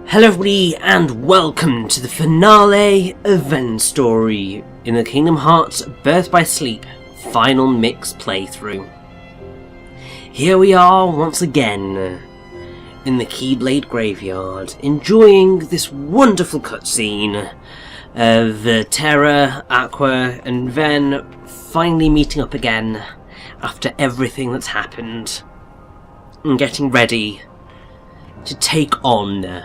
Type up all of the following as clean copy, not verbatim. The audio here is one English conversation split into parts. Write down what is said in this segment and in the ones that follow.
Hello everybody and welcome to the finale event story in the Kingdom Hearts Birth by Sleep final mix playthrough. Here we are once again in the Keyblade Graveyard, enjoying this wonderful cutscene of Terra, Aqua and Ven finally meeting up again after everything that's happened and getting ready to take on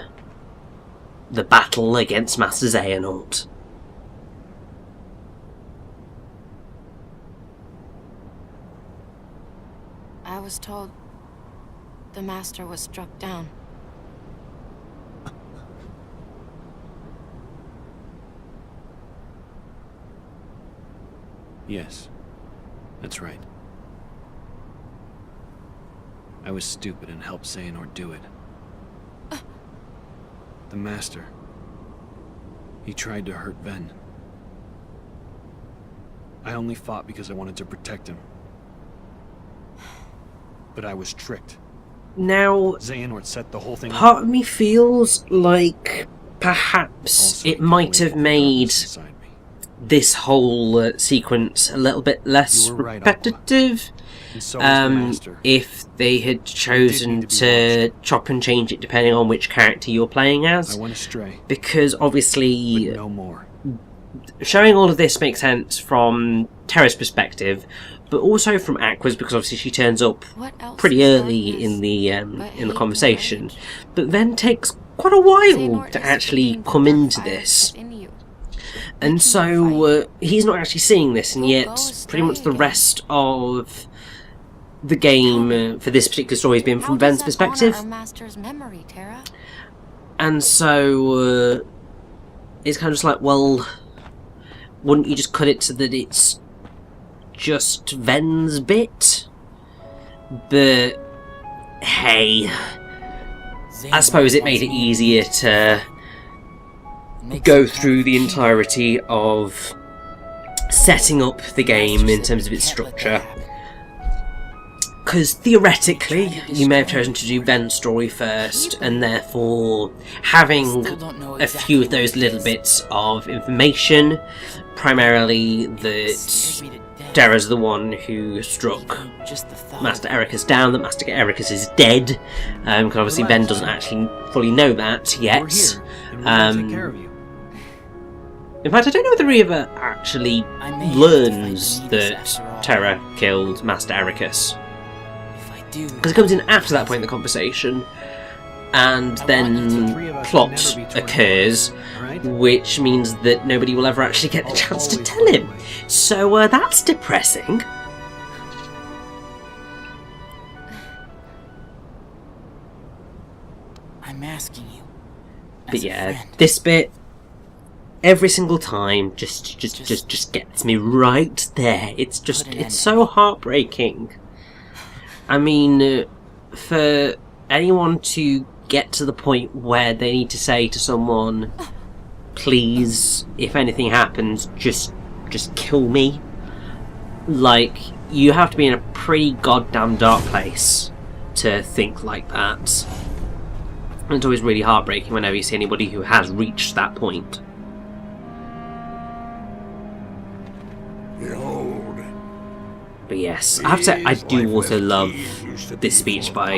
the battle against Master Xehanort. I was told the Master was struck down. Yes, that's right. I was stupid and helped Xehanort do it. The Master. He tried to hurt Ven. I only fought because I wanted to protect him. But I was tricked. Now, Xehanort set the whole thing part up. of me feels like perhaps it might have made this whole sequence a little bit less repetitive. If they had chosen to chop and change it depending on which character you're playing as. I went astray. Because obviously But no more. showing all of this makes sense from Terra's perspective, but also from Aqua's, because obviously she turns up pretty early in the conversation, but then takes quite a while to actually come into this. And so he's not actually seeing this, and yet pretty much the rest of the game for this particular story has been from Ven's perspective. And so it's kind of just like, well, wouldn't you just cut it so that it's just Ven's bit? But hey, I suppose it made it easier to go through the entirety of setting up the game in terms of its structure. Because theoretically, you may have chosen to do Ven's story first, and therefore having a few of those little bits of information, primarily that Terra's the one who struck Master Ericus down, that Master Ericus is dead, because obviously Ven doesn't actually fully know that yet. In fact, I don't know whether he ever actually learns that Terra killed Master Ericus. Because it comes in after that point in the conversation, and then plot occurs, which means that nobody will ever actually get the chance to tell him. So that's depressing. I'm asking you. But yeah, this bit, every single time, just gets me right there. It's so heartbreaking. I mean, for anyone to get to the point where they need to say to someone, please, if anything happens, just kill me. Like, you have to be in a pretty goddamn dark place to think like that. And it's always really heartbreaking whenever you see anybody who has reached that point. But yes, I have to say, I do also love this speech by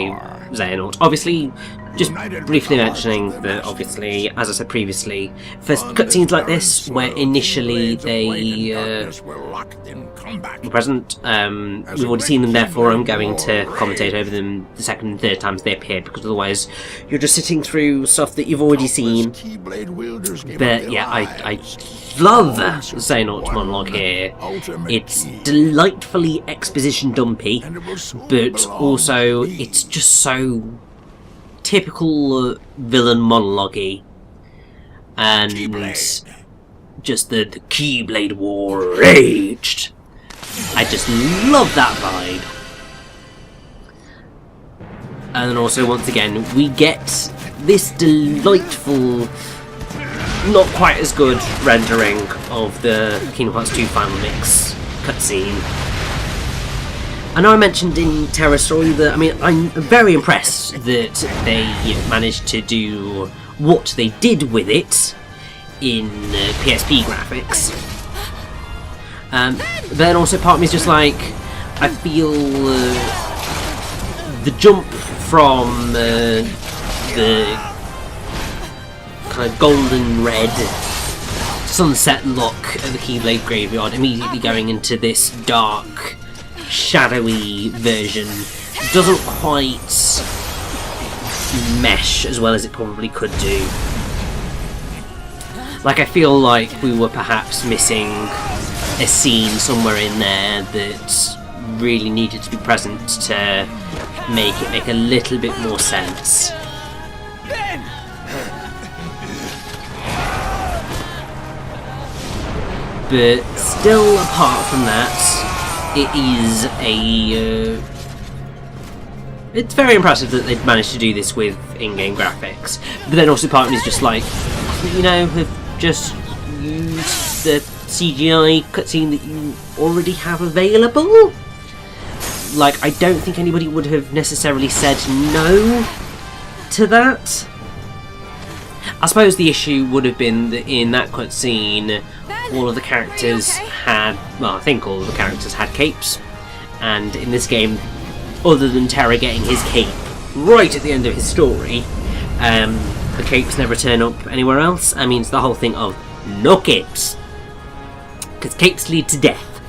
Xehanort. Obviously, just briefly mentioning that, obviously, as I said previously, for cutscenes like this, where initially they were present, we've already seen them, therefore I'm going to commentate over them the second and third times they appeared, because otherwise you're just sitting through stuff that you've already seen. But yeah, I love Xehanort's monologue here. It's delightfully exposition dumpy, but also it's just so typical villain monologue-y, and just the Keyblade War raged. I just love that vibe. And then also, once again, we get this delightful, not quite as good rendering of the Kingdom Hearts 2 final mix cutscene. I know I mentioned in Terra's story that, I mean, I'm very impressed that they managed to do what they did with it in PSP graphics. But then also part of me is just like, I feel the jump from the kind of golden red sunset look at the Keyblade Graveyard, immediately going into this dark, shadowy version, doesn't quite mesh as well as it probably could do. Like, I feel like we were perhaps missing a scene somewhere in there that really needed to be present to make it make a little bit more sense. But still, apart from that, it is a... it's very impressive that they've managed to do this with in-game graphics. But then also part of me is just like, you know, have just used the CGI cutscene that you already have available? Like, I don't think anybody would have necessarily said no to that. I suppose the issue would have been that in that cutscene, all of the characters had, well, I think all of the characters had capes, and in this game, other than Terra getting his cape right at the end of his story, the capes never turn up anywhere else. I mean, it's the whole thing of no capes, because capes lead to death,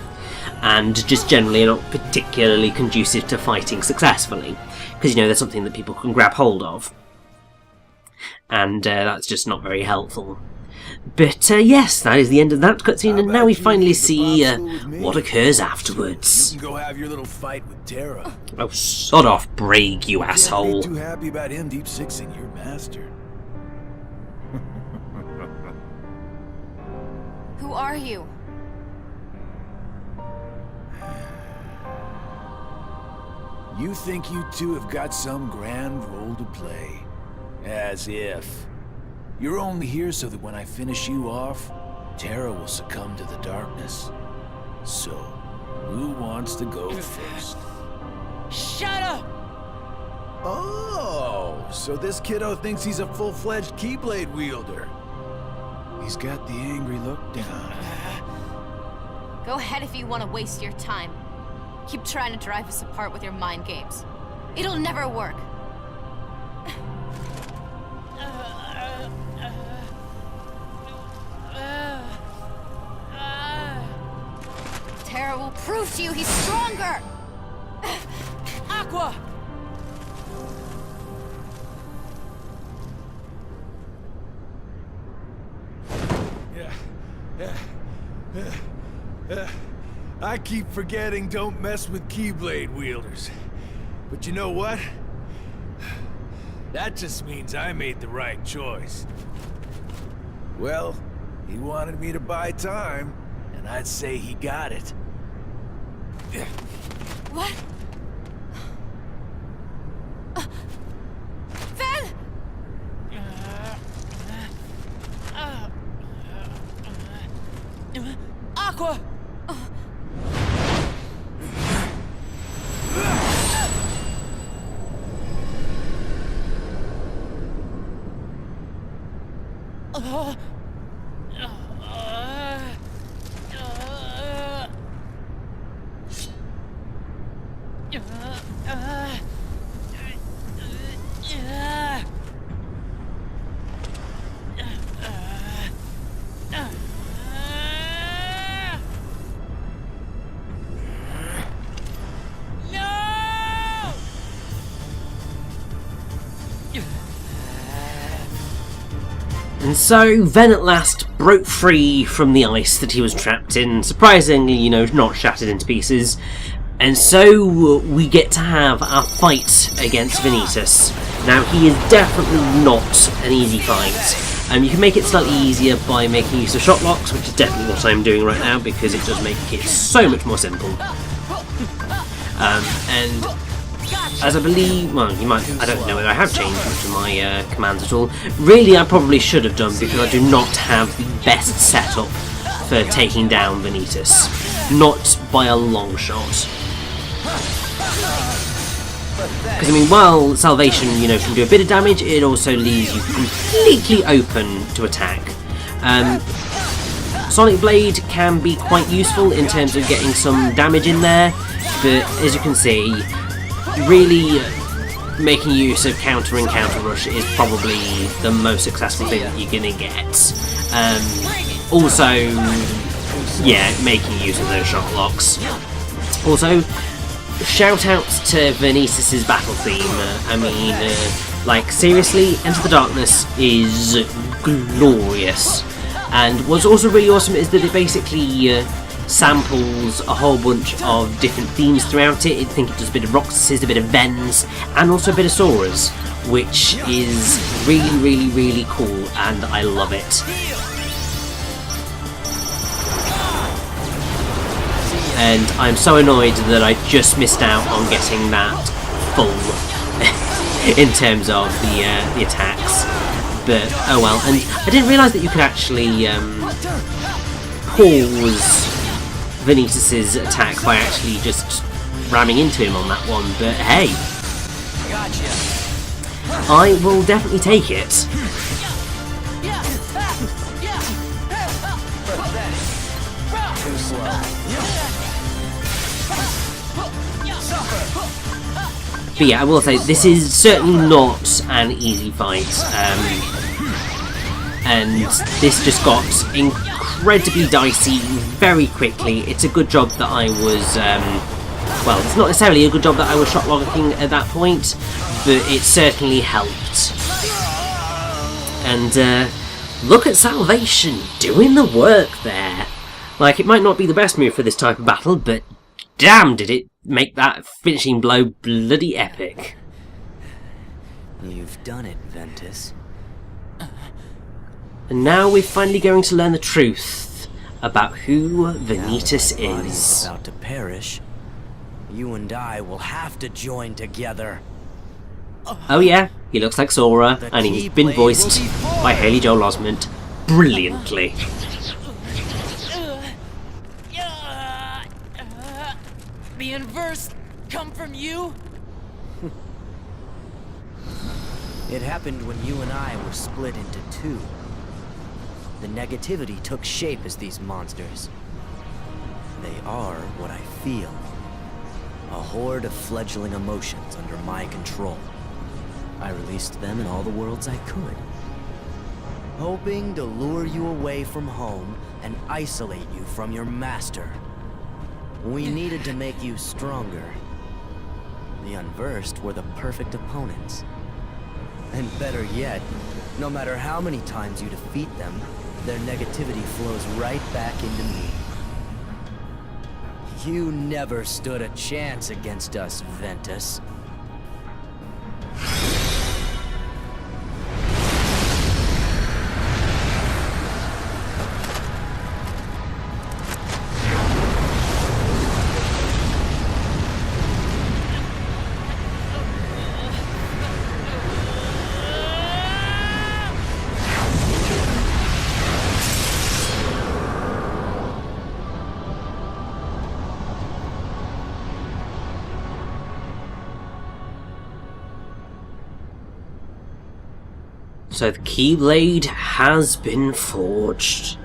and just generally are not particularly conducive to fighting successfully, because, you know, there's something that people can grab hold of, and that's just not very helpful. But yes, that is the end of that cutscene, and now we finally see what occurs afterwards. You can go have your little fight with Terra. Oh, sod off, Braig, you asshole. Too happy about him deep sixing your master. Who are you? You think you two have got some grand role to play? As if. You're only here so that when I finish you off, Terra will succumb to the darkness. So, who wants to go first? Shut up! Oh, so this kiddo thinks he's a full-fledged Keyblade wielder. He's got the angry look down. Go ahead if you want to waste your time. Keep trying to drive us apart with your mind games. It'll never work. Terra will prove to you he's stronger! Aqua! I keep forgetting don't mess with Keyblade wielders. But you know what? That just means I made the right choice. Well, he wanted me to buy time, and I'd say he got it. What? Ven! Aqua! And so, Ven at last broke free from the ice that he was trapped in, surprisingly, you know, not shattered into pieces. And so, we get to have our fight against Vanitas. Now, he is definitely not an easy fight. You can make it slightly easier by making use of shot locks, which is definitely what I'm doing right now, because it does make it so much more simple. And as I believe, well, you might, I don't know whether I have changed much of my commands at all. Really, I probably should have done, because I do not have the best setup for taking down Vanitas. Not by a long shot. Because, I mean, while Salvation, you know, can do a bit of damage, it also leaves you completely open to attack. Sonic Blade can be quite useful in terms of getting some damage in there, but as you can see, really making use of counter and counter rush is probably the most successful thing that you're going to get. Also, yeah, making use of those shot locks. Also, shout outs to Vanitas' battle theme. I mean, like, seriously, Enter the Darkness is glorious. And what's also really awesome is that it basically samples a whole bunch of different themes throughout it. I think it does a bit of Roxas, a bit of Vens, and also a bit of Soras, which is really, really, really cool, and I love it. And I'm so annoyed that I just missed out on getting that full in terms of the attacks. But oh well, and I didn't realise that you could actually pause Vanitas' attack by actually just ramming into him on that one, but hey, I will definitely take it. But yeah, I will say, this is certainly not an easy fight, and this just got incredibly dicey very quickly. It's a good job that I was, well, it's not necessarily a good job that I was shot locking at that point, but it certainly helped. And look at Salvation doing the work there. Like, it might not be the best move for this type of battle, but damn did it make that finishing blow bloody epic. You've done it, Ventus. And now we're finally going to learn the truth about who Vanitas Now that my body's is. about to perish, you and I will have to join together. Oh yeah, he looks like Sora, and he's been voiced by Haley Joel Osment brilliantly. The inverse come from you? It happened when you and I were split into two. The negativity took shape as these monsters. They are what I feel. A horde of fledgling emotions under my control. I released them in all the worlds I could. Hoping to lure you away from home and isolate you from your master. We needed to make you stronger. The Unversed were the perfect opponents. And better yet, no matter how many times you defeat them, their negativity flows right back into me. You never stood a chance against us, Ventus. So the Keyblade has been forged.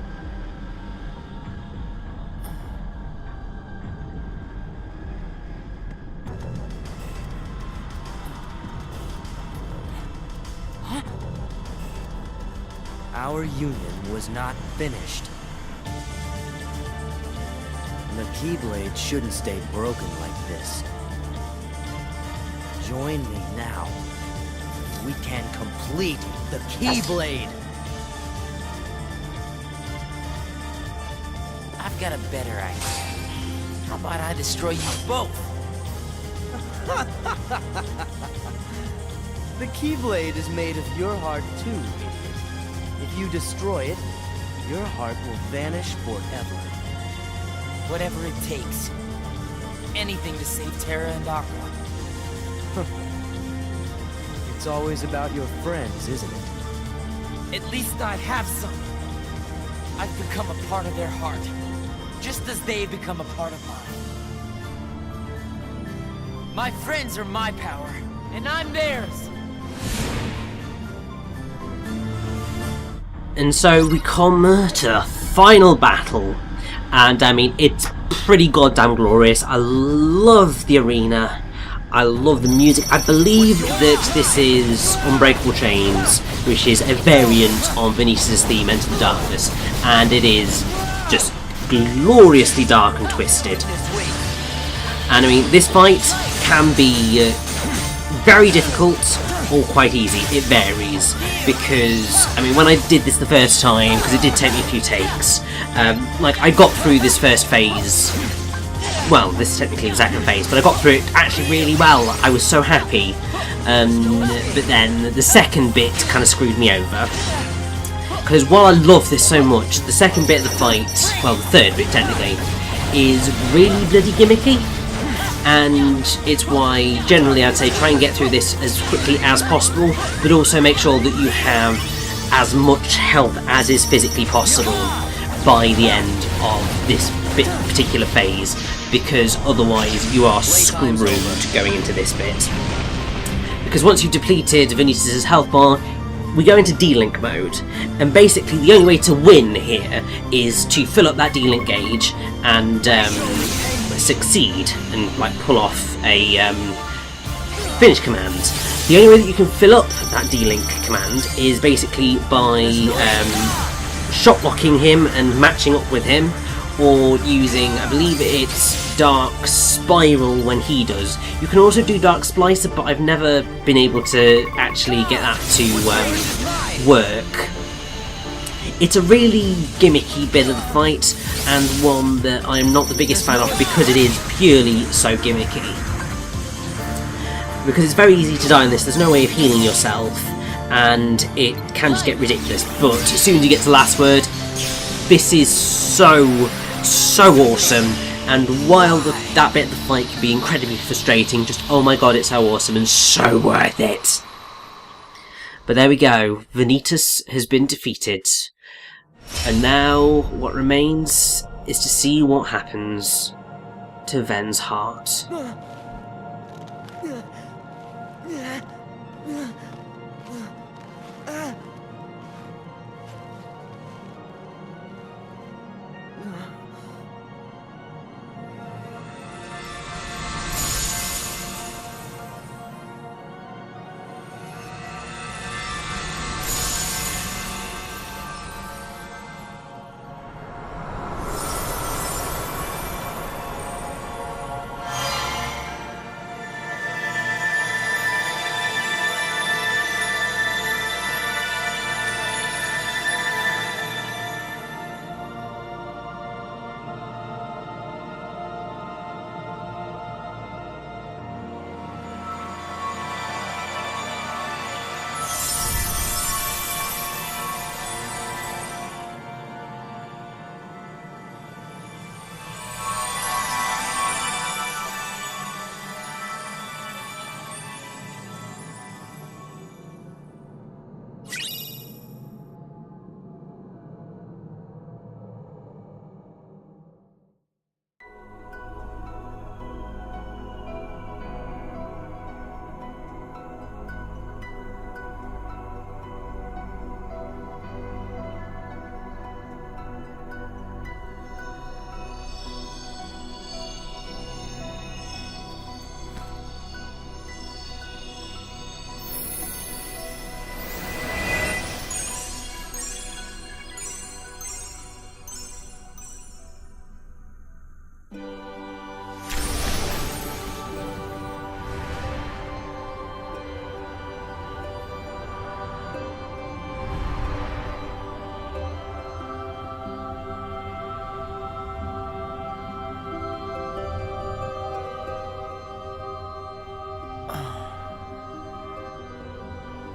Our union was not finished. The Keyblade shouldn't stay broken like this. Join me now. We can complete the Keyblade! I've got a better idea. How about I destroy you both? The Keyblade is made of your heart too, idiot. If you destroy it, your heart will vanish forever. Whatever it takes. Anything to save Terra and Aqua. It's always about your friends, isn't it? At least I have some. I've become a part of their heart. Just as they become a part of mine. My friends are my power, and I'm theirs. And so we come to the final battle, and I mean, it's pretty goddamn glorious. I love the arena, I love the music. I believe that this is Unbreakable Chains, which is a variant on Vinicius' theme Enter the Darkness, and it is just gloriously dark and twisted. And I mean, this fight can be very difficult or quite easy. It varies, because I mean, when I did this the first time, because it did take me a few takes, like I got through this first phase. Well, this is technically the second phase, but I got through it actually really well. I was so happy. But then the second bit kind of screwed me over, because while I love this so much, the second bit of the fight, well, the third bit technically, is really bloody gimmicky. And it's why generally I'd say try and get through this as quickly as possible, but also make sure that you have as much health as is physically possible by the end of this particular phase, because otherwise you are screwed going into this bit. Because once you've depleted Vinicius' health bar, we go into D-Link mode, and basically the only way to win here is to fill up that D-Link gauge and succeed and like pull off a finish command. The only way that you can fill up that D-Link command is basically by shot locking him and matching up with him, or using, I believe it's Dark Spiral when he does. You can also do Dark Splicer, but I've never been able to actually get that to work. It's a really gimmicky bit of the fight, and one that I'm not the biggest fan of because it is purely so gimmicky. Because it's very easy to die in this, there's no way of healing yourself, and it can just get ridiculous. But as soon as you get to the last word, this is so awesome. And while that bit of the fight can be incredibly frustrating, just oh my god, it's so awesome and so worth it. But there we go, Vanitas has been defeated. And now what remains is to see what happens to Ven's heart.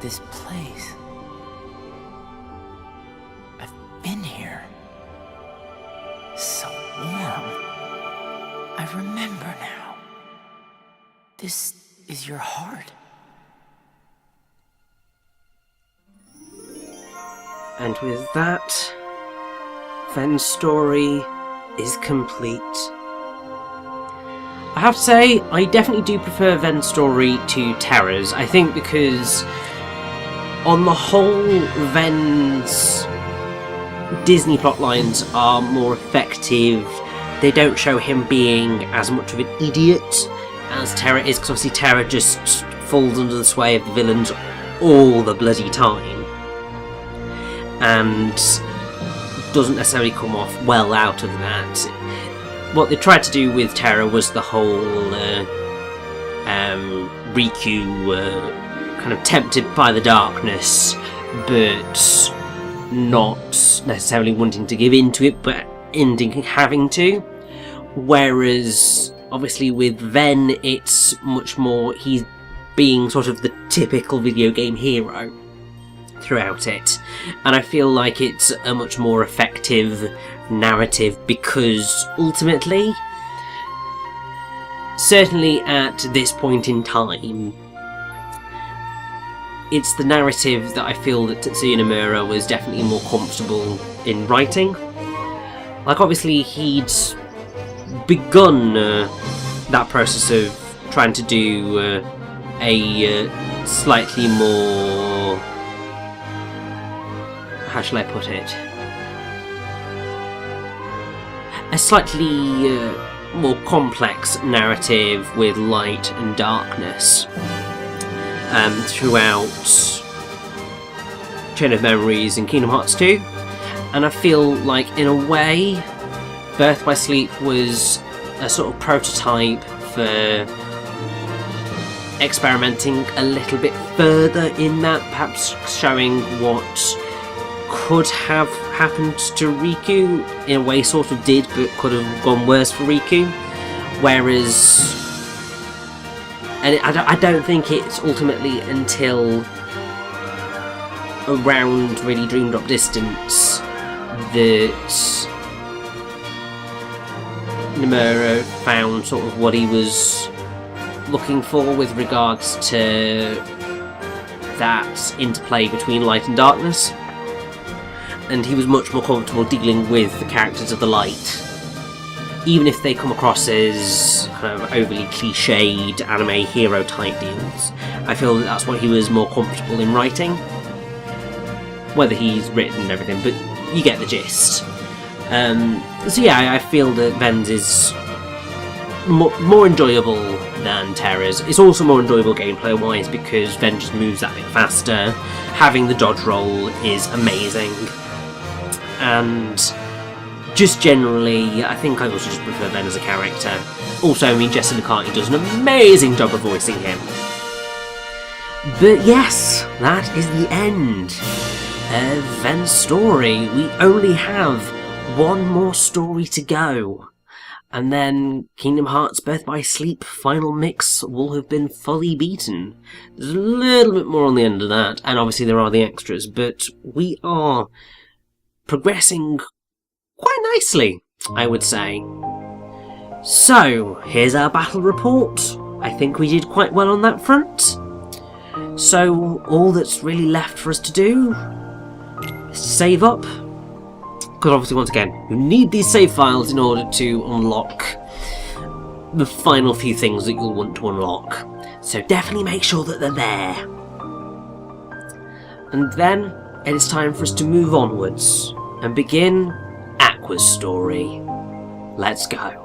This place. I've been here. So warm. I remember now. This is your heart. And with that, Ven's story is complete. I have to say, I definitely do prefer Ven's story to Terra's. I think because, on the whole, Ven's Disney plotlines are more effective. They don't show him being as much of an idiot as Terra is, because obviously Terra just falls under the sway of the villains all the bloody time, and doesn't necessarily come off well out of that. What they tried to do with Terra was the whole Riku kind of tempted by the darkness, but not necessarily wanting to give in to it, but ending having to. Whereas, obviously, with Ven, it's much more he's being sort of the typical video game hero throughout it. And I feel like it's a much more effective narrative because, ultimately, certainly at this point in time, it's the narrative that I feel that Tetsuya Nomura was definitely more comfortable in writing. Like, obviously, he'd begun that process of trying to do a slightly more... how shall I put it? A slightly more complex narrative with light and darkness throughout Chain of Memories and Kingdom Hearts 2. And I feel like, in a way, Birth by Sleep was a sort of prototype for experimenting a little bit further in that, perhaps showing what could have happened to Riku. In a way, sort of did, but could have gone worse for Riku. Whereas, and I don't think it's ultimately until around really Dream Drop Distance that Nomura found sort of what he was looking for with regards to that interplay between light and darkness, and he was much more comfortable dealing with the characters of the light, even if they come across as kind of overly cliched anime hero type deals. I feel that that's what he was more comfortable in writing, whether he's written and everything, but you get the gist. So yeah, I feel that Ven's is more enjoyable than Terra's. It's also more enjoyable gameplay wise because Ven just moves that bit faster. Having the dodge roll is amazing, and just generally, I think I also just prefer Ven as a character. Also, I mean, Jesse McCartney does an amazing job of voicing him. But yes, that is the end of Ven's story. We only have one more story to go, and then Kingdom Hearts Birth by Sleep Final Mix will have been fully beaten. There's a little bit more on the end of that, and obviously there are the extras, but we are progressing quite nicely, I would say. So, here's our battle report. I think we did quite well on that front. So, all that's really left for us to do is to save up. Because obviously, once again, you need these save files in order to unlock the final few things that you'll want to unlock. So definitely make sure that they're there. And then, it is time for us to move onwards and begin Aqua's story. Let's go.